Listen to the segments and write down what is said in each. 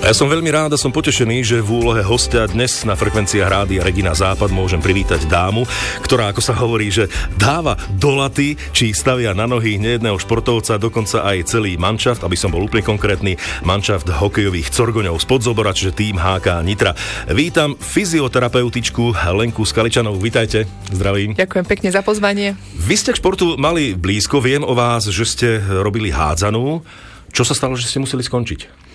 Ja som veľmi rád a som potešený, že v úlohe hostia dnes na frekvenciách Rádia Regina Západ môžem privítať dámu, ktorá, ako sa hovorí, že dáva do laty, či stavia na nohy nejedného športovca, dokonca aj celý manšaft, aby som bol úplne konkrétny, manšaft hokejových Corgoňov z Podzobora, čiže tým HK Nitra. Vítam fyzioterapeutičku Lenku Skaličanovú, vítajte, zdravím. Ďakujem pekne za pozvanie. Vy ste k športu mali blízko, viem o vás, že ste robili hádzanú. Čo sa stalo, že ste museli skončiť?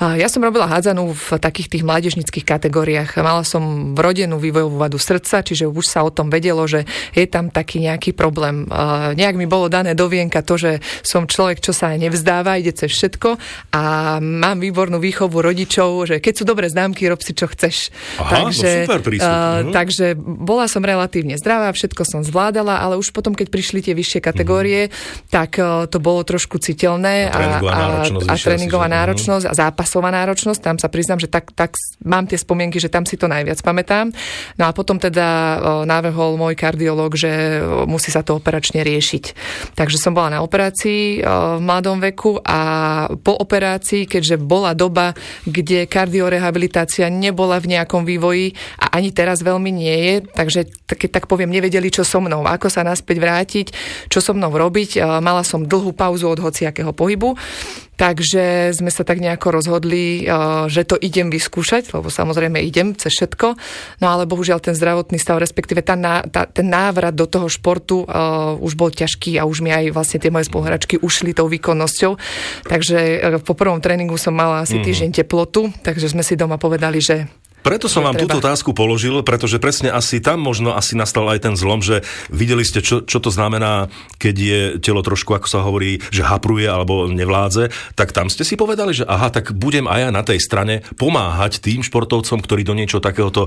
Ja som robila hádzanú v takých tých mládežníckych kategóriách. Mala som vrodenú vývojovú vadu srdca, čiže už sa o tom vedelo, že je tam taký nejaký problém. Nejak mi bolo dané do vienka to, že som človek, čo sa nevzdáva, ide cez všetko a mám výbornú výchovu rodičov, že keď sú dobré známky, rob si čo chceš. Aha, takže, super prístup. Takže bola som relatívne zdravá, všetko som zvládala, ale už potom, keď prišli tie vyššie kategórie, tak to bolo trošku citeľné a tréningová náročnosť a zápasová náročnosť, tam sa priznám, že tak mám tie spomienky, že tam si to najviac pamätám. No a potom teda navrhol môj kardiológ, že musí sa to operačne riešiť. Takže som bola na operácii v mladom veku a po operácii, keďže bola doba, kde kardiorehabilitácia nebola v nejakom vývoji a ani teraz veľmi nie je, takže tak poviem, nevedeli, čo so mnou, ako sa naspäť vrátiť, čo so mnou robiť. Mala som dlhú pauzu od hociakého pohybu. Takže sme sa tak nejako rozhodli, že to idem vyskúšať, lebo samozrejme idem cez všetko, no ale bohužiaľ ten zdravotný stav, respektíve ten návrat do toho športu už bol ťažký a už mi aj vlastne tie moje spoluhráčky ušli tou výkonnosťou. Takže po prvom tréningu som mala asi týždeň teplotu, takže sme si doma povedali, že preto som vám túto otázku položil, pretože presne asi tam možno nastal aj ten zlom, že videli ste, čo to znamená, keď je telo trošku, ako sa hovorí, že hapruje alebo nevládze, tak tam ste si povedali, že aha, tak budem aj ja na tej strane pomáhať tým športovcom, ktorí do niečo takéhoto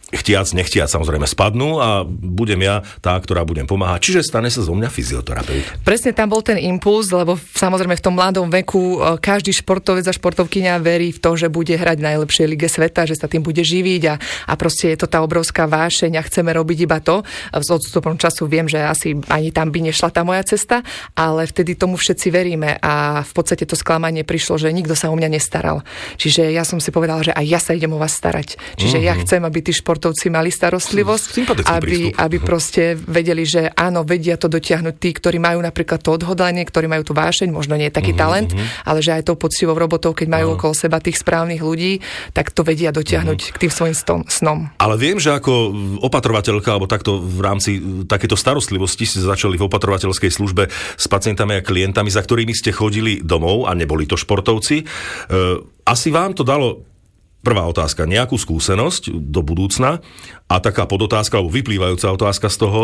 chtiac, nechtiac samozrejme spadnú a budem ja tá, ktorá budem pomáhať. Čiže stane sa zo mňa fyzioterapeut. Presne tam bol ten impuls, lebo samozrejme v tom mladom veku každý športovec a športovkyňa verí v to, že bude hrať v najlepšej lige sveta, že sa tým bude živiť a proste je to tá obrovská vášeň a chceme robiť iba to. S odstupom času viem, že asi ani tam by nešla tá moja cesta, ale vtedy tomu všetci veríme a v podstate to sklamanie prišlo, že nikto sa o mňa nestaral. Čiže ja som si povedala, že aj ja sa idem o vás starať. Čiže ja chcem, aby tí športovci mali starostlivosť, aby proste vedeli, že áno, vedia to dotiahnuť tí, ktorí majú napríklad to odhodlanie, ktorí majú tú vášeň, možno nie taký talent, ale že aj tou poctivou robotou, keď majú okolo seba tých správnych ľudí, tak to vedia dotiahnuť k tým svojim snom. Ale viem, že ako opatrovateľka, alebo takto v rámci takéto starostlivosti ste začali v opatrovateľskej službe s pacientami a klientami, za ktorými ste chodili domov a neboli to športovci. Asi vám to dalo, prvá otázka, nejakú skúsenosť do budúcna a taká podotázka, alebo vyplývajúca otázka z toho,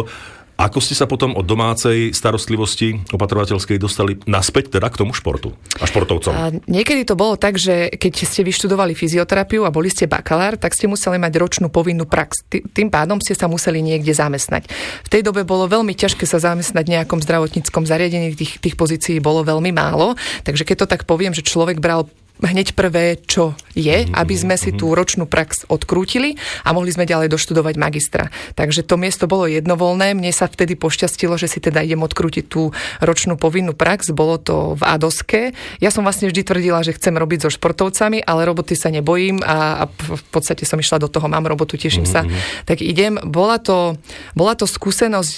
ako ste sa potom od domácej starostlivosti opatrovateľskej dostali naspäť teda k tomu športu a športovcom? Niekedy to bolo tak, že keď ste vyštudovali fyzioterapiu a boli ste bakalár, tak ste museli mať ročnú povinnú prax. Tým pádom ste sa museli niekde zamestnať. V tej dobe bolo veľmi ťažké sa zamestnať v nejakom zdravotníckom zariadení, tých pozícií bolo veľmi málo, takže keď to tak poviem, že človek bral hneď prvé, čo je, aby sme si tú ročnú prax odkrútili a mohli sme ďalej doštudovať magistra. Takže to miesto bolo jednovoľné. Mne sa vtedy pošťastilo, že si teda idem odkrútiť tú ročnú povinnú prax. Bolo to v Adoske. Ja som vlastne vždy tvrdila, že chcem robiť so športovcami, ale roboty sa nebojím a v podstate som išla do toho, mám robotu, teším sa. Tak idem. Bola to skúsenosť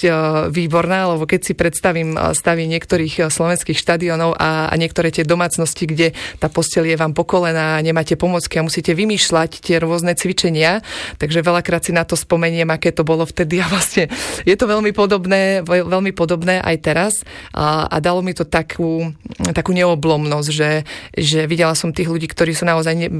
výborná, lebo keď si predstavím stavy niektorých slovenských štadiónov a niektoré tie domácnosti, kde tá posteľ je vám po kolena, nemáte pomôcky a musíte vymýšľať tie rôzne cvičenia, takže veľakrát si na to spomeniem, aké to bolo vtedy a vlastne je to veľmi podobné aj teraz a dalo mi to takú neoblomnosť, že videla som tých ľudí, ktorí sú naozaj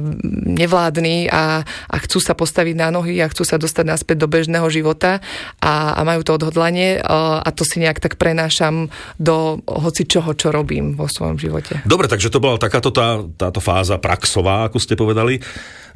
nevládni a chcú sa postaviť na nohy a chcú sa dostať naspäť do bežného života a majú to odhodlanie a to si nejak tak prenášam do hocičoho, čo robím vo svojom živote. Dobre, takže to bola takáto táto fáza praxová, ako ste povedali,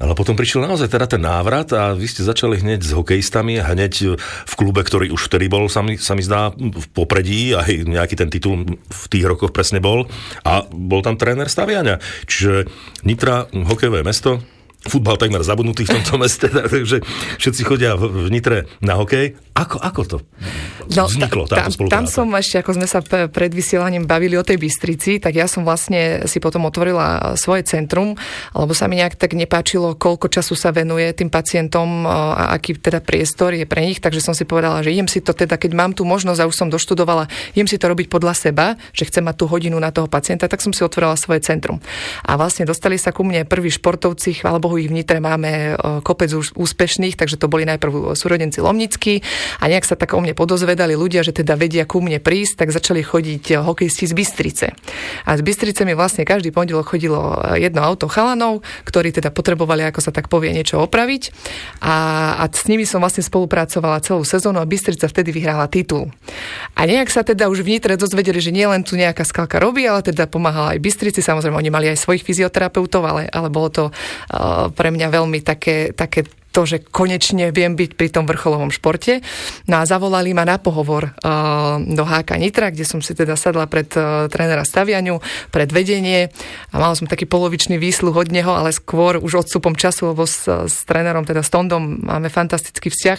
ale potom prišiel naozaj teda ten návrat a vy ste začali hneď s hokejistami, hneď v klube, ktorý už vtedy bol, sa mi zdá, v popredí, aj nejaký ten titul v tých rokoch presne bol a bol tam tréner staviania. Čiže Nitra, hokejové mesto, futbal takmer zabudnutý v tomto meste, takže všetci chodia v Nitre na hokej. Ako to? vzniklo táto spolupráca? Tam som ešte, ako sme sa pred vysielaním bavili o tej Bystrici, tak ja som vlastne si potom otvorila svoje centrum, lebo sa mi nejak tak nepáčilo, koľko času sa venuje tým pacientom a aký teda priestor je pre nich, takže som si povedala, že idem si to teda, keď mám tú možnosť a už som doštudovala, idem si to robiť podľa seba, že chcem mať tú hodinu na toho pacienta, tak som si otvorila svoje centrum. A vlastne dostali sa ku mne prví športovci, chvála Bohu, ich v Nitre máme kopec už úspešných, takže to boli najprv súrodenci Lomnickí a nejak sa tak o mne podozvedali ľudia, že teda vedia ku mne prísť, tak začali chodiť hokejisti z Bystrice. A z Bystrice mi vlastne každý pondelok chodilo jedno auto chalanov, ktorí teda potrebovali, ako sa tak povie, niečo opraviť a s nimi som vlastne spolupracovala celú sezónu a Bystrica vtedy vyhrala titul. A nejak sa teda už v Nitre dozvedeli, že nie len tu nejaká Skalka robí, ale teda pomáhala aj Bystrici, samozrejme oni mali aj svojich fyzioterapeutov, ale bolo to pre mňa veľmi také to, že konečne viem byť pri tom vrcholovom športe. No a zavolali ma na pohovor do HK Nitra, kde som si teda sadla pred trénera stavianiu, pred vedenie a mala som taký polovičný výsluh od neho, ale skôr už odstupom času, lebo s trénerom, teda s Tondom, máme fantastický vzťah.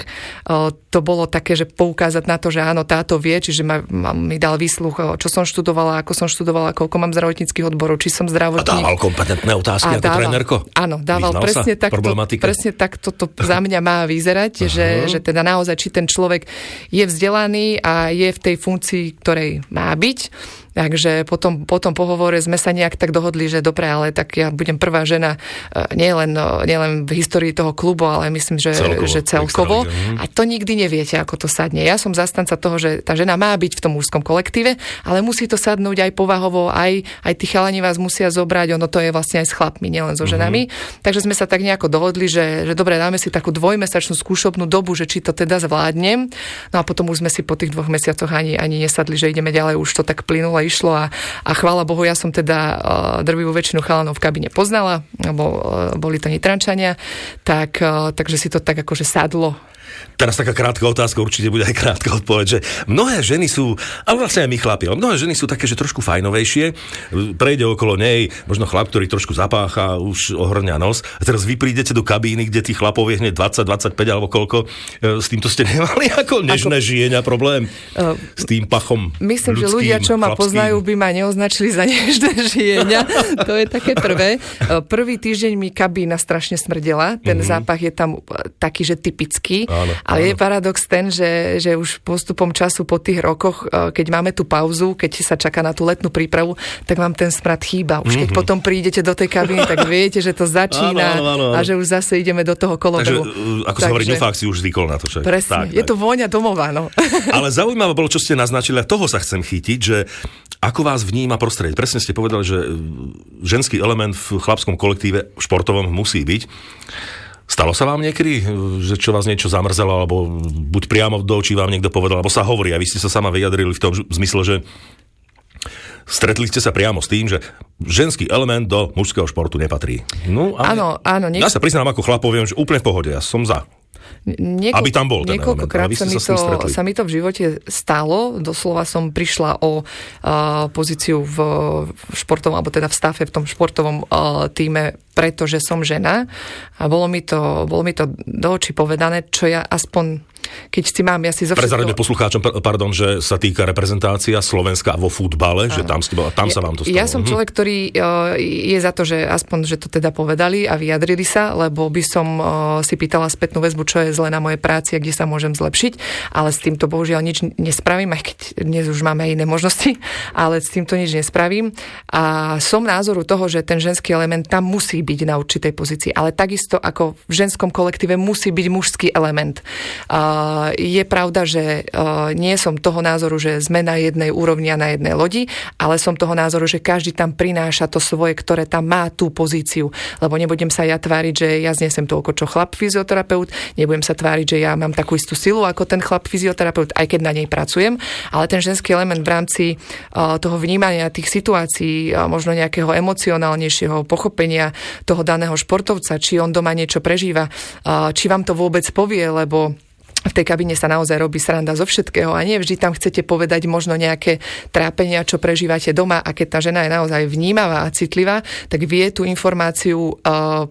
To bolo také, že poukázať na to, že áno, táto vie, čiže mi dal výsluch, čo som študovala, ako som študovala, koľko mám zdravotníckých odborov, či som zdravotník. A dával kompetentné otázky ako trénerko? Áno, dával presne tak to za mňa má vyzerať, že teda naozaj, či ten človek je vzdelaný a je v tej funkcii, ktorej má byť. Takže potom pohovore sme sa nejak tak dohodli, že dobre, ale tak ja budem prvá žena nielen v histórii toho klubu, ale myslím, že celkovo. A to nikdy neviete, ako to sadne. Ja som zastanca toho, že tá žena má byť v tom mužskom kolektíve, ale musí to sadnúť aj povahovo, aj tí chalani vás musia zobrať, ono to je vlastne aj s chlapmi, nielen so ženami. Takže sme sa tak nejako dohodli, že dobre, dáme si takú dvojmesačnú skúšobnú dobu, že či to teda zvládnem. No a potom už sme si po tých 2 mesiacoch ani nesadli, že ideme ďalej, už to tak plynulo išlo a chvála Bohu, ja som teda drvivú väčšinu chalanov v kabine poznala, lebo boli to Nitrančania, takže si to tak akože sadlo. Teraz taká krátka otázka, určite bude aj krátka odpoveď, že mnohé ženy sú, ale vlastne aj my chlapi, ale mnohé ženy sú také, že trošku fajnovejšie, prejde okolo nej, možno chlap, ktorý trošku zapácha, už ohrňa nos, a teraz vy prídete do kabíny, kde tých chlapov je hneď 20, 25 alebo koľko, s týmto ste nemali ako nežné žieňa problém s tým pachom ľudským, myslím, že ľudia, čo ma poznajú, by ma neoznačili za nežné žieňa, to je také prvé. Prvý týždeň mi kabína strašne smrdela, ten zápach je tam taký, že typický. Ale je paradox ten, že už postupom času po tých rokoch, keď máme tú pauzu, keď sa čaká na tú letnú prípravu, tak vám ten smrad chýba. Už keď potom prídete do tej kabíny, tak viete, že to začína a že už zase ideme do toho kolobehu. Takže, ako sa hovorí, ňufák si už zvykol na to. Že? Presne, je to vôňa domová. No. Ale zaujímavé bolo, čo ste naznačili, a toho sa chcem chytiť, že ako vás vníma prostredie. Presne ste povedali, že ženský element v chlapskom kolektíve športovom musí byť. Stalo sa vám niekedy, že čo vás niečo zamrzelo, alebo buď priamo do očí vám niekto povedal, alebo sa hovorí, a vy ste sa sama vyjadrili v tom zmysle, že stretli ste sa priamo s tým, že ženský element do mužského športu nepatrí. No, áno. Ja sa priznám ako chlap, poviem, že úplne v pohode, ja som za. Aby tam bol ten element. Niekoľkokrát sa mi to v živote stalo. Doslova som prišla o pozíciu v športovom, alebo teda v stafe, v tom športovom týme, pretože som žena. A bolo mi to do očí povedané, čo ja aspoň keď si mám, ja si zo všetko... Prezradíme poslucháčom, že sa týka reprezentácia Slovenska vo futbale, že tam sa vám to stalo. Ja som človek, ktorý je za to, že aspoň, že to teda povedali a vyjadrili sa, lebo by som si pýtala spätnú väzbu, čo je zle na mojej práci a kde sa môžem zlepšiť, ale s týmto bohužiaľ nič nespravím, aj keď dnes už máme iné možnosti, ale s týmto nič nespravím. A som názoru toho, že ten ženský element tam musí byť na určitej pozícii, ale takisto ako v ženskom kolektíve musí byť mužský element. Je pravda, že nie som toho názoru, že sme na jednej úrovni a na jednej lodi, ale som toho názoru, že každý tam prináša to svoje, ktoré tam má tú pozíciu. Lebo nebudem sa ja tváriť, že ja znesem toľko, čo chlap fyzioterapeut, nebudem sa tváriť, že ja mám takú istú silu ako ten chlap fyzioterapeut, aj keď na nej pracujem, ale ten ženský element v rámci toho vnímania tých situácií, možno nejakého emocionálnejšieho pochopenia toho daného športovca, či on doma niečo prežíva, či vám to vôbec povie, lebo v tej kabine sa naozaj robí sranda zo všetkého a nie vždy tam chcete povedať možno nejaké trápenia, čo prežívate doma, a keď tá žena je naozaj vnímavá a citlivá, tak vie tú informáciu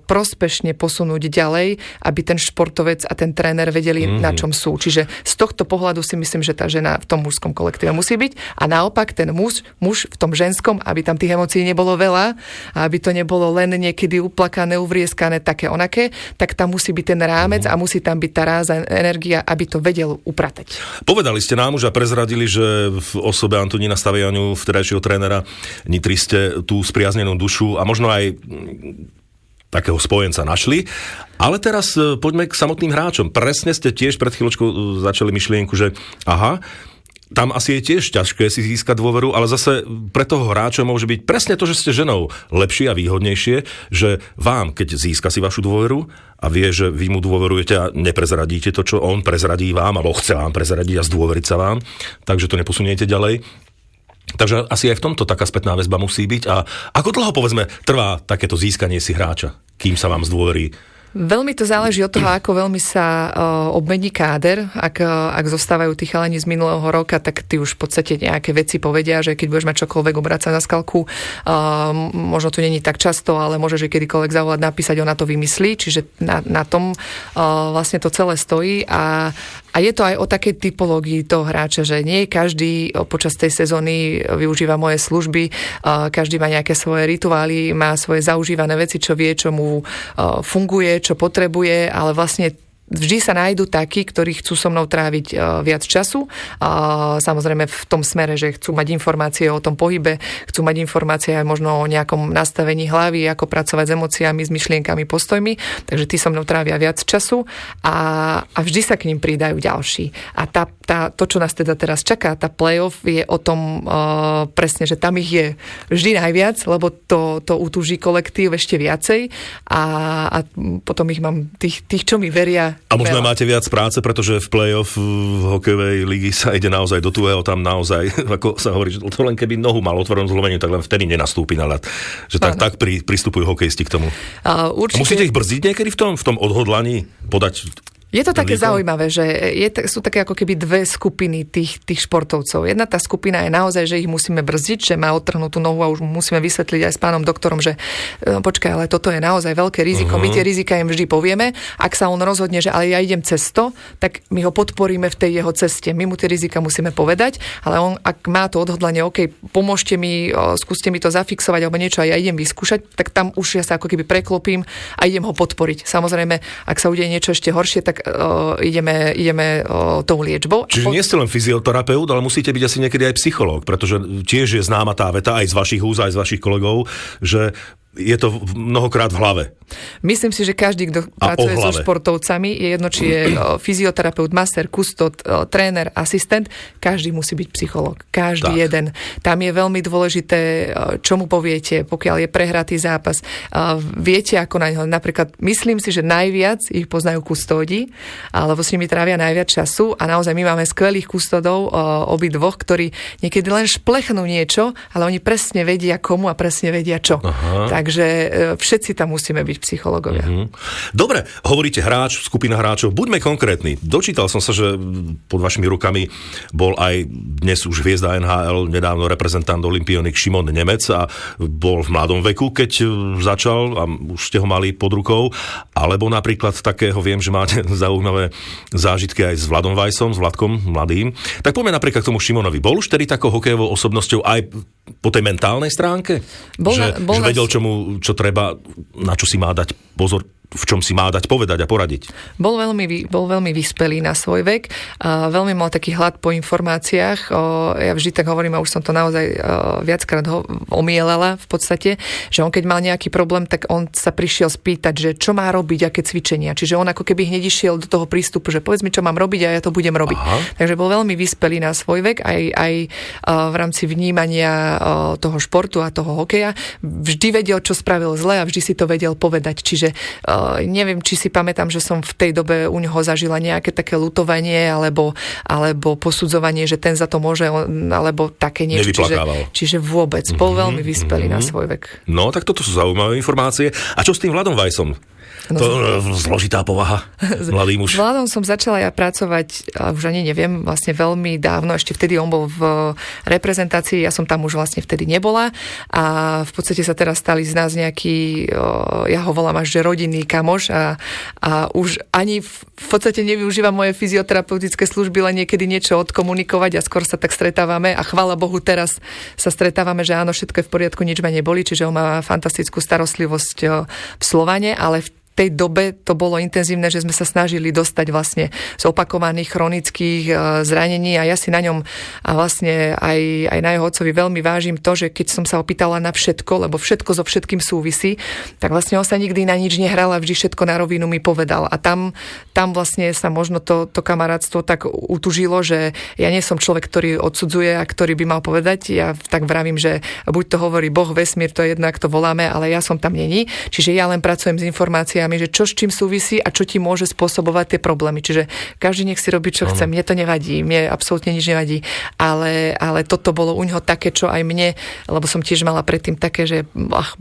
prospešne posunúť ďalej, aby ten športovec a ten tréner vedeli, na čom sú. Čiže z tohto pohľadu si myslím, že tá žena v tom mužskom kolektíve musí byť a naopak ten muž v tom ženskom, aby tam tých emócií nebolo veľa, aby to nebolo len niekedy uplakané, uvrieskané, také onaké, tak tam musí byť ten rámec a musí tam byť tá ráza, energia, aby to vedel upratať. Povedali ste nám už a prezradili, že v osobe Antonína Staviaňu, vtedajšieho trénera Nitry, ste tú spriaznenú dušu a možno aj takého spojenca našli. Ale teraz poďme k samotným hráčom. Presne ste tiež pred chvíľočkou začali myšlienku, že tam asi je tiež ťažké si získať dôveru, ale zase pre toho hráča môže byť presne to, že ste ženou lepšie a výhodnejšie, že vám, keď získa si vašu dôveru a vie, že vy mu dôverujete a neprezradíte to, čo on prezradí vám, alebo chce vám prezradiť a zdôveriť sa vám, takže to neposuniete ďalej. Takže asi aj v tomto taká spätná väzba musí byť. A ako dlho, povedzme, trvá takéto získanie si hráča, kým sa vám zdôverí? Veľmi to záleží od toho, ako veľmi sa obmení káder. Ak zostávajú tí chalani z minulého roka, tak ty už v podstate nejaké veci povedia, že keď budeš mať čokoľvek obrácať na skalku, možno to není tak často, ale môžeš kedykoľvek zavolať, napísať, ona to vymyslí. Čiže na tom vlastne to celé stojí a je to aj o takej typológii toho hráča, že nie každý počas tej sezóny využíva moje služby, každý má nejaké svoje rituály, má svoje zaužívané veci, čo vie, čo mu funguje, čo potrebuje, ale vlastne vždy sa nájdú takí, ktorí chcú so mnou tráviť viac času. Samozrejme v tom smere, že chcú mať informácie o tom pohybe, chcú mať informácie aj možno o nejakom nastavení hlavy, ako pracovať s emóciami, s myšlienkami, postojmi. Takže tí so mnou trávia viac času a vždy sa k ním pridajú ďalší. A to, čo nás teda teraz čaká, tá playoff je o tom presne, že tam ich je vždy najviac, lebo to utúži kolektív ešte viacej a potom ich mám tých, čo mi veria. A možno máte viac práce, pretože v play-off v hokejovej ligy sa ide naozaj do tuhého, tam naozaj, ako sa hovorí, že to len keby nohu mal otvorenú zlomeniu, tak len vtedy nenastúpi na ľad. Že tak pristupujú hokejisti k tomu. Určite. Musíte ich brzdiť niekedy v tom odhodlaní podať. Je to také zaujímavé, že sú také ako keby dve skupiny tých športovcov. Jedna tá skupina je naozaj, že ich musíme brzdiť, že má odtrhnutú nohu a už musíme vysvetliť aj s pánom doktorom, že počkaj, ale toto je naozaj veľké riziko. My tie rizika im vždy povieme. Ak sa on rozhodne, že ale ja idem cez to, tak my ho podporíme v tej jeho ceste. My mu tie rizika musíme povedať, ale on, ak má to odhodlanie, OK, pomôžte mi, skúste mi to zafixovať alebo niečo a ja idem vyskúšať, tak tam už ja sa ako keby preklopím a idem ho podporiť. Samozrejme, ak sa udeje niečo ešte horšie, tak ideme tou liečbou. Čiže nie ste len fyzioterapeut, ale musíte byť asi niekedy aj psychológ, pretože tiež je známa tá veta aj z vašich úst, aj z vašich kolegov, že je to mnohokrát v hlave. Myslím si, že každý, kto pracuje so športovcami, je jedno, či je fyzioterapeut, master, kustód, tréner, asistent, každý musí byť psychológ. Každý jeden. Tam je veľmi dôležité, čo mu poviete, pokiaľ je prehratý zápas. Viete, ako na ňo. Napríklad, myslím si, že najviac ich poznajú kustódi, lebo s nimi trávia najviac času a naozaj my máme skvelých kustódov, obidvoch, ktorí niekedy len šplechnú niečo, ale oni presne vedia komu a presne vedia čo. Aha. Takže všetci tam musíme byť psychológovia. Dobre, hovoríte hráč, skupina hráčov, buďme konkrétni. Dočítal som sa, že pod vašimi rukami bol aj dnes už hviezda NHL, nedávno reprezentant Olympionik Šimon Nemec a bol v mladom veku, keď začal a už ste ho mali pod rukou, alebo napríklad takého, viem, že máte zaujímavé zážitky aj s Vladom Vajsom, s Vladkom mladým. Tak poďme napríklad k tomu Šimonovi. Bol už tedy takou hokejovou osobnosťou aj po tej mentálnej stránke? Že vedel, čo treba, na čo si má dať pozor, v čom si má dať povedať a poradiť? Bol veľmi vyspelý na svoj vek. Veľmi mal taký hlad po informáciách. Ja vždy tak hovorím, a už som to naozaj viackrát omielala v podstate, že on keď mal nejaký problém, tak on sa prišiel spýtať, že čo má robiť, aké cvičenia. Čiže on ako keby hneď išiel do toho prístupu, že povedz mi, čo mám robiť a ja to budem robiť. Aha. Takže bol veľmi vyspelý na svoj vek, aj v rámci vnímania toho športu a toho hokeja. Vždy vedel, čo spravil zle a vždy si to vedel povedať. Čiže neviem, či si pamätám, že som v tej dobe u neho zažila nejaké také ľutovanie alebo posudzovanie, že ten za to môže, alebo také niečo. Čiže vôbec. Bol veľmi vyspelý na svoj vek. No, tak toto sú zaujímavé informácie. A čo s tým Vladom Vajsom? To zložitá povaha, mladý muž. S Vladom som začala ja pracovať, už ani neviem, vlastne veľmi dávno, ešte vtedy on bol v reprezentácii, ja som tam už vlastne vtedy nebola a v podstate sa teraz stali z nás nejaký, ja ho volám až, že rodinný kamoš a už ani v podstate nevyužívam moje fyzioterapeutické služby, len niekedy niečo odkomunikovať a skôr sa tak stretávame a chvála Bohu teraz sa stretávame, že áno, všetko je v poriadku, nič ma neboli, čiže on má fantastickú starostlivosť v Slovane, ale v tej dobe to bolo intenzívne, že sme sa snažili dostať vlastne z opakovaných chronických zranení a ja si na ňom a vlastne aj na jeho otcovi veľmi vážim to, že keď som sa opýtala na všetko, lebo všetko so všetkým súvisí, tak vlastne on sa nikdy na nič nehral a vždy všetko na rovinu mi povedal. A tam vlastne sa možno to kamarátstvo tak utužilo, že ja nie som človek, ktorý odsudzuje a ktorý by mal povedať. Ja tak vravím, že buď to hovorí Boh, vesmír, to je jedno, ak to voláme, ale ja som tam není. Čiže ja len pracujem s informáciami, že čo s čím súvisí a čo ti môže spôsobovať tie problémy. Čiže každý nech si robí, čo chce. Mne to nevadí, mne absolútne nič nevadí. Ale toto bolo u ňoho také, čo aj mne, lebo som tiež mala predtým také, že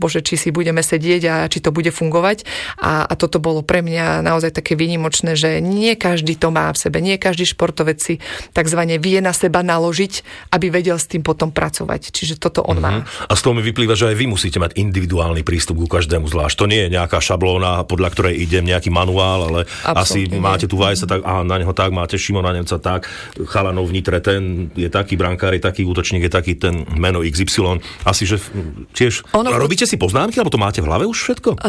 bože, či si budeme sedieť a či to bude fungovať. A toto bolo pre mňa naozaj také výnimočné, že nie každý to má v sebe, nie každý športovec si takzvané vie na seba naložiť, aby vedel s tým potom pracovať. Čiže toto on má. A z toho mi vyplýva, že aj vy musíte mať individuálny prístup ku každému zvlášť. To nie je nejaká šablóna, podľa ktorej ide nejaký manuál, ale absolutne asi máte tu Vajsa tak, a na neho tak, máte Šimona Nemca tak, chalanov v Nitre, ten je taký brankár, je taký útočník, je taký ten meno XY. Asi, že tiež... Robíte si poznámky, alebo to máte v hlave už všetko?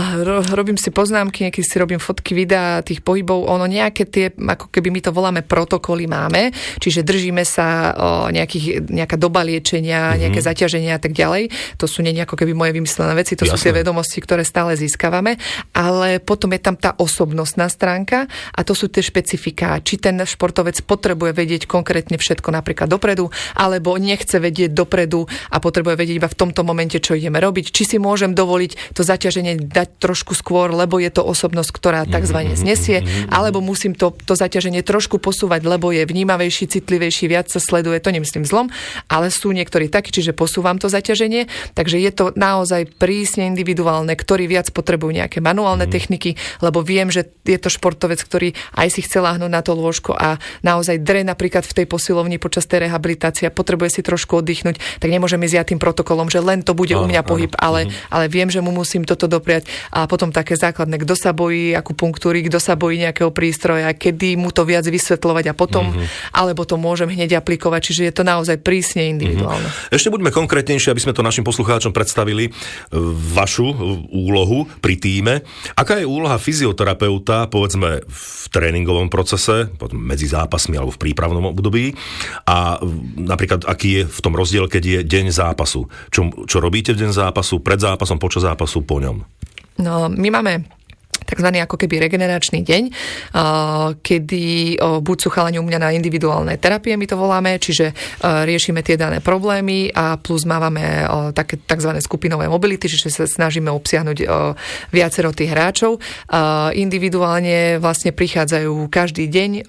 Robím si poznámky, niekedy si robím fotky, videa tých pohybov. Ono nejaké tie, ako keby my to voláme, protokoly máme, čiže držíme sa nejaká doba liečenia, nejaké zaťaženia a tak ďalej. To sú nie ako keby moje vymyslené veci, to sú tie vedomosti, ktoré stále získavame, ale potom je tam tá osobnostná stránka a to sú tie špecifiká. Či ten športovec potrebuje vedieť konkrétne všetko napríklad dopredu, alebo nechce vedieť dopredu a potrebuje vedieť iba v tomto momente, čo ideme robiť. Či si môžem dovoliť to zaťaženie dať trošku skôr, lebo je to osobnosť, ktorá takzvané znesie, alebo musím to zaťaženie trošku posúvať, lebo je vnímavejší, citlivejší, viac sa sleduje, to nemyslím zlom, ale sú niektorí takí, čiže posúvam to zaťaženie, takže je to naozaj prísne individuálne, ktorí viac potrebujú nejaké manuálne techniky, lebo viem, že je to športovec, ktorý aj si chce láhnuť na to lôžko a naozaj dre napríklad v tej posilovni počas tej rehabilitácie potrebuje si trošku oddychnúť, tak nemôžem ísť ja tým protokolom, že len to bude u mňa pohyb, ale viem, že mu musím toto dopriať a potom také základné, kto sa bojí akupunktúry, kto sa bojí nejakého prístroja, kedy mu to viac vysvetľovať a potom, alebo to môžem hneď aplikovať, čiže je to naozaj prísne individuálne. Ešte buďme konkrétnejšie, aby sme to našim poslucháčom predstavili vašu úlohu pri tíme. Aká je úloha fyzioterapeuta, povedzme, v tréningovom procese, medzi zápasmi alebo v prípravnom období a napríklad, aký je v tom rozdiel, keď je deň zápasu? Čo robíte v deň zápasu, pred zápasom, počas zápasu, po ňom? No, my máme takzvaný ako keby regeneračný deň, kedy buď sú chalani u mňa na individuálnej terapie, my to voláme, čiže riešime tie dané problémy a plus mávame také takzvané skupinové mobility, čiže sa snažíme obsiahnuť viacero tých hráčov. Individuálne vlastne prichádzajú každý deň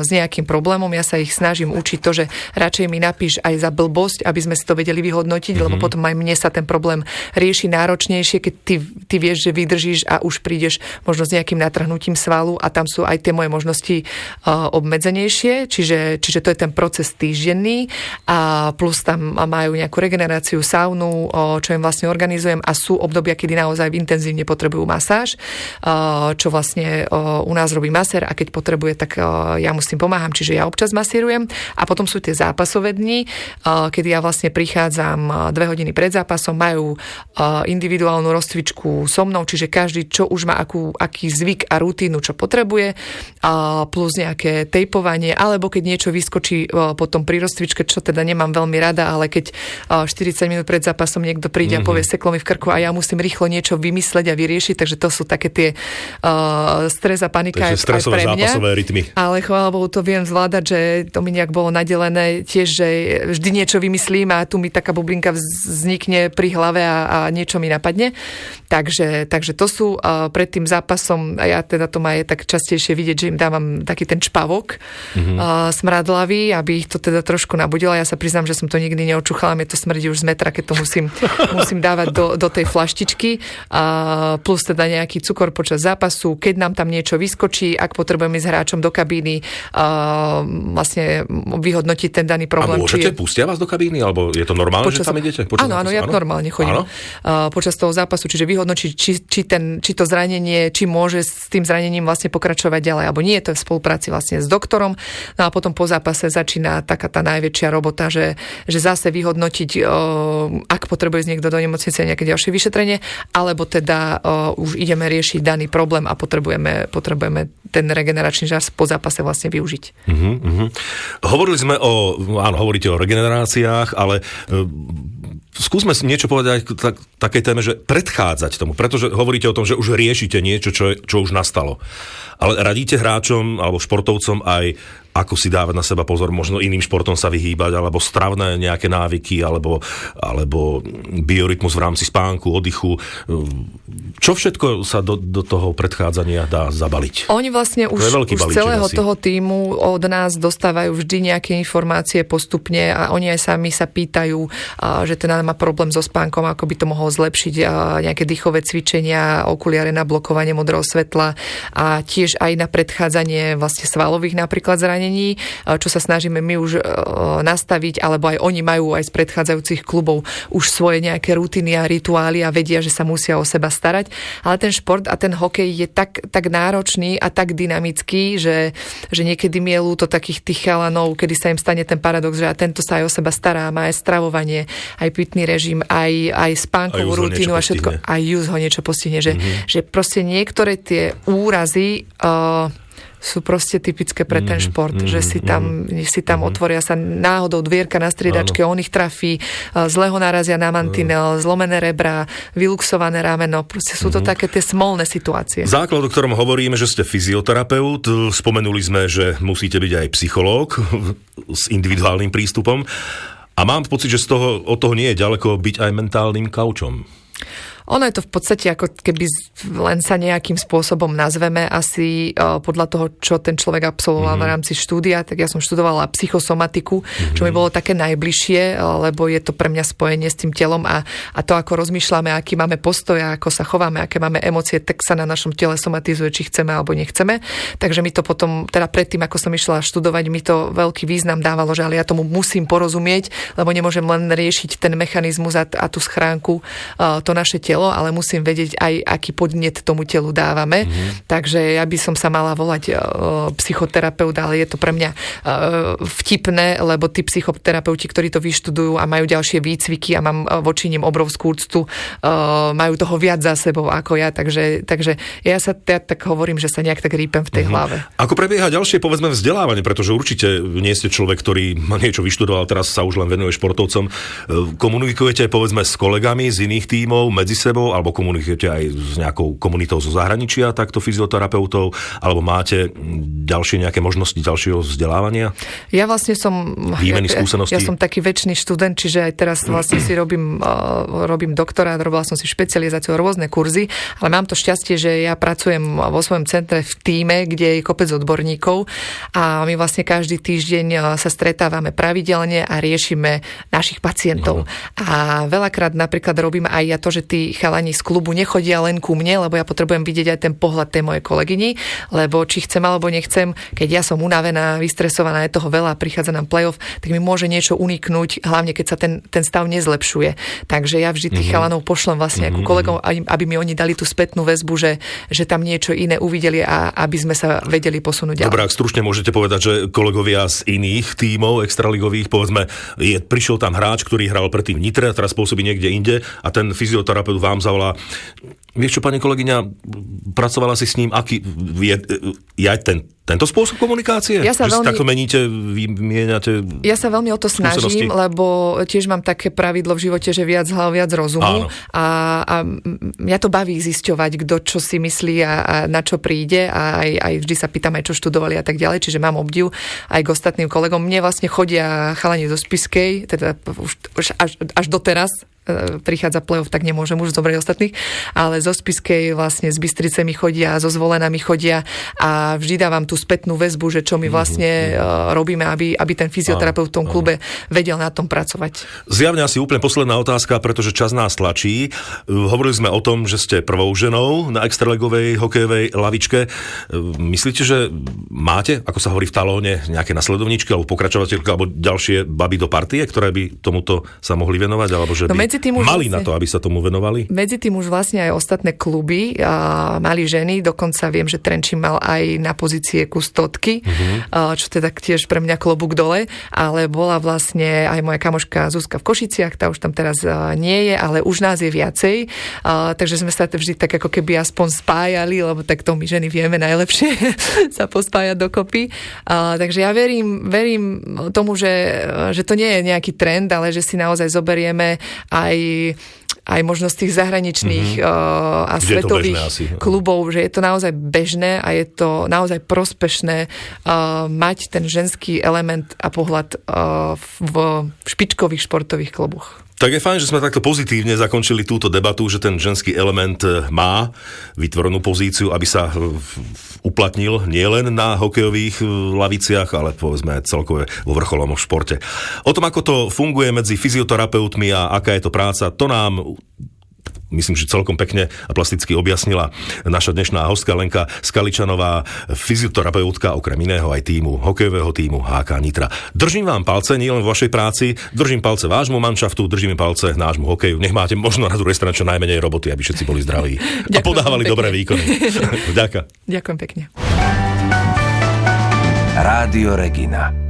s nejakým problémom, ja sa ich snažím učiť to, že radšej mi napíš aj za blbosť, aby sme si to vedeli vyhodnotiť, lebo potom aj mne sa ten problém rieši náročnejšie, keď ty vieš, že vydržíš a už prídeš možno s nejakým natrhnutím svalu a tam sú aj tie moje možnosti obmedzenejšie, čiže to je ten proces týždenný a plus tam majú nejakú regeneráciu, saunu, čo im vlastne organizujem a sú obdobia, kedy naozaj intenzívne potrebujú masáž, čo vlastne u nás robí masér a keď potrebuje, tak ja mu s tým pomáham, čiže ja občas masírujem a potom sú tie zápasové dni, kedy ja vlastne prichádzam 2 hodiny pred zápasom, majú individuálnu rozcvičku so mnou, čiže každý, čo už má aký zvyk a rutínu, čo potrebuje, plus nejaké tejpovanie, alebo keď niečo vyskočí potom pri rozcvičke, čo teda nemám veľmi rada, ale keď 40 minút pred zápasom niekto príde a povie, seklo mi v krku a ja musím rýchlo niečo vymysleť a vyriešiť, takže to sú také tie stres a panika aj pre mňa. Zápasové rytmy. Ale chvála Bohu, to viem zvládať, že to mi nejak bolo nadelené tiež, že vždy niečo vymyslím a tu mi taká bublinka vznikne pri hlave a niečo mi napadne. Takže to sú pred tým zápasom, a ja teda to má je tak častejšie vidieť, že im dávam taký ten čpavok smradlavý, aby ich to teda trošku nabudilo. Ja sa priznám, že som to nikdy neočúchala, mi to smrdí už z metra, keď to musím dávať do tej flaštičky. Plus teda nejaký cukor počas zápasu, keď nám tam niečo vyskočí, ak potrebujeme ísť hráčom do kabíny, vlastne vyhodnotiť ten daný problém. A môžete? Pustia vás do kabíny? Alebo je to normálne, že tam idete? Áno, ja normálne chodím počas toho zápasu, čiže vyhodnočiť, či to zranenie, či môže s tým zranením vlastne pokračovať ďalej, alebo nie, to je v spolupráci vlastne s doktorom. No a potom po zápase začína taká tá najväčšia robota, že zase vyhodnotiť, ak potrebuje niekto do nemocnice nejaké ďalšie vyšetrenie, alebo teda už ideme riešiť daný problém a potrebujeme ten regeneračný čas po zápase vlastne využiť. Hovorili sme hovoríte o regeneráciách, ale skúsme niečo povedať takej téme, že predchádzať tomu, pretože hovoríte o tom, že už riešite niečo, čo už nastalo. Ale radíte hráčom alebo športovcom aj, ako si dávať na seba pozor, možno iným športom sa vyhýbať, alebo stravné nejaké návyky, alebo biorytmus v rámci spánku, oddychu. Čo všetko sa do toho predchádzania dá zabaliť? Oni vlastne už celého toho tímu od nás dostávajú vždy nejaké informácie postupne a oni aj sami sa pýtajú, že ten má problém so spánkom, ako by to mohol zlepšiť, nejaké dýchové cvičenia, okuliare na blokovanie modrého svetla a tiež aj na predchádzanie vlastne svalových napríklad zranení, čo sa snažíme my už nastaviť, alebo aj oni majú aj z predchádzajúcich klubov už svoje nejaké rutiny a rituály a vedia, že sa musia o seba starať. Ale ten šport a ten hokej je tak náročný a tak dynamický, že niekedy mi je ľúto takých tých chalanov, kedy sa im stane ten paradox, že tento sa aj o seba stará, má aj stravovanie, aj pitný režim, aj spánkovú rutínu a všetko. Aj just ho niečo postihne. Že proste niektoré tie úrazy sú proste typické pre ten šport, že si tam otvoria sa náhodou dvierka na striedačke, on ich trafí, zle ho narazia na mantinel, zlomené rebra, vyluxované rameno, proste sú to také tie smolné situácie. Základ, o ktorom hovoríme, že ste fyzioterapeut, spomenuli sme, že musíte byť aj psychológ s individuálnym prístupom a mám pocit, že od toho nie je ďaleko byť aj mentálnym kaučom. Ono je to v podstate ako keby len sa nejakým spôsobom nazveme asi podľa toho, čo ten človek absolvoval v rámci štúdia, tak ja som študovala psychosomatiku, čo mi bolo také najbližšie, lebo je to pre mňa spojenie s tým telom a to, ako rozmýšľame, aký máme postoj a ako sa chováme, aké máme emócie, tak sa na našom tele somatizuje, či chceme alebo nechceme. Takže mi to potom, teda predtým, ako som išla študovať, mi to veľký význam dávalo, že ale ja tomu musím porozumieť, lebo nemôžem len riešiť ten mechanizmus a tú schránku, to naše telo, ale musím vedieť aj, aký podnet tomu telu dávame. Takže ja by som sa mala volať psychoterapeut, ale je to pre mňa vtipné, lebo tí psychoterapeuti, ktorí to vyštudujú a majú ďalšie výcviky a mám voči nim obrovskú úctu, majú toho viac za sebou ako ja, takže ja tak hovorím, že sa nejak tak rýpem v tej hlave. Ako prebieha ďalšie, povedzme, vzdelávanie, pretože určite nie ste človek, ktorý niečo vyštudoval, teraz sa už len venuje športovcom. Komunikujete, povedzme, s kolegami z iných tímov, medzi sebou, alebo komunikujete aj s nejakou komunitou zo zahraničia, takto fyzioterapeutov, alebo máte ďalšie nejaké možnosti ďalšieho vzdelávania? Ja vlastne som výmeny skúseností. Ja som taký večný študent, čiže aj teraz vlastne si robím doktorát, robila som si špecializáciu, rôzne kurzy, ale mám to šťastie, že ja pracujem vo svojom centre v tíme, kde je kopec odborníkov a my vlastne každý týždeň sa stretávame pravidelne a riešime našich pacientov. A veľakrát napríklad robím aj ja to, že tí chalani z klubu nechodia len ku mne, lebo ja potrebujem vidieť aj ten pohľad tej mojej kolegyni, lebo či chcem alebo nechcem, keď ja som unavená, vystresovaná, je toho veľa, prichádza nám playoff, tak mi môže niečo uniknúť, hlavne keď sa ten stav nezlepšuje. Takže ja vždy tých chalanov pošlem vlastne ako kolegom, aby mi oni dali tú spätnú väzbu, že tam niečo iné uvideli a aby sme sa vedeli posunúť ďalej. Dobre, ak stručne môžete povedať, že kolegovia z iných tímov extraligových, povedzme, prišiel tam hráč, ktorý hral predtým v Nitre, teraz pôsobí niekde inde a ten fyzioterapeut vám zavolá: vieš čo, pani kolegyňa, pracovala si s ním, aký je tento spôsob komunikácie? Ja sa veľmi, takto meníte, vymieňate. Ja sa veľmi o to snažím, lebo tiež mám také pravidlo v živote, že viac hlav, viac rozumu. A mňa to baví zisťovať, kto čo si myslí a na čo príde a aj vždy sa pýtam aj čo študovali a tak ďalej, čiže mám obdiv aj k ostatným kolegom. Mne vlastne chodia chalani zo Spišskej, teda už až doteraz, prichádza play-off, tak nemôžem už zobrať ostatných, ale zo Spišskej vlastne s Bystricemi chodia, so Zvolenami chodia a vždy dávam tú spätnú väzbu, že čo my vlastne robíme, aby ten fyzioterapeut v tom klube vedel na tom pracovať. Zjavne asi úplne posledná otázka, pretože čas nás tlačí. Hovorili sme o tom, že ste prvou ženou na extraligovej hokejovej lavičke. Myslíte, že máte, ako sa hovorí v talóne, nejaké nasledovničky alebo pokračovateľky alebo ďalšie baby do partie, ktoré by tomuto sa mohli venovať, alebo že by mali na to, aby sa tomu venovali? Medzi tým už vlastne aj ostatné kluby mali ženy, dokonca viem, že Trenčín mal aj na pozície kustodky, čo teda tiež pre mňa klobúk dole, ale bola vlastne aj moja kamoška Zuzka v Košiciach, tá už tam teraz nie je, ale už nás je viacej, takže sme sa vždy tak ako keby aspoň spájali, lebo tak to my ženy vieme najlepšie sa pospájať dokopy. Takže ja verím tomu, že to nie je nejaký trend, ale že si naozaj zoberieme aj možnosť tých zahraničných a svetových klubov, že je to naozaj bežné a je to naozaj prospešné mať ten ženský element a pohľad v špičkových športových kluboch. Tak je fajn, že sme takto pozitívne zakončili túto debatu, že ten ženský element má vytvorenú pozíciu, aby sa uplatnil nielen na hokejových laviciach, ale povedzme celkové vo vrcholovom športe. O tom, ako to funguje medzi fyzioterapeutmi a aká je to práca, to nám myslím, že celkom pekne a plasticky objasnila naša dnešná hostka Lenka Skaličanová, fyzioterapeutka, okrem iného aj hokejového tímu HK Nitra. Držím vám palce nielen v vašej práci, držím palce vášmu manšaftu, držím palce nášmu hokeju. Nech máte možno na druhej strane čo najmenej roboty, aby všetci boli zdraví a podávali dobré výkony. Ďakujem. Ďakujem pekne. Rádio Regina.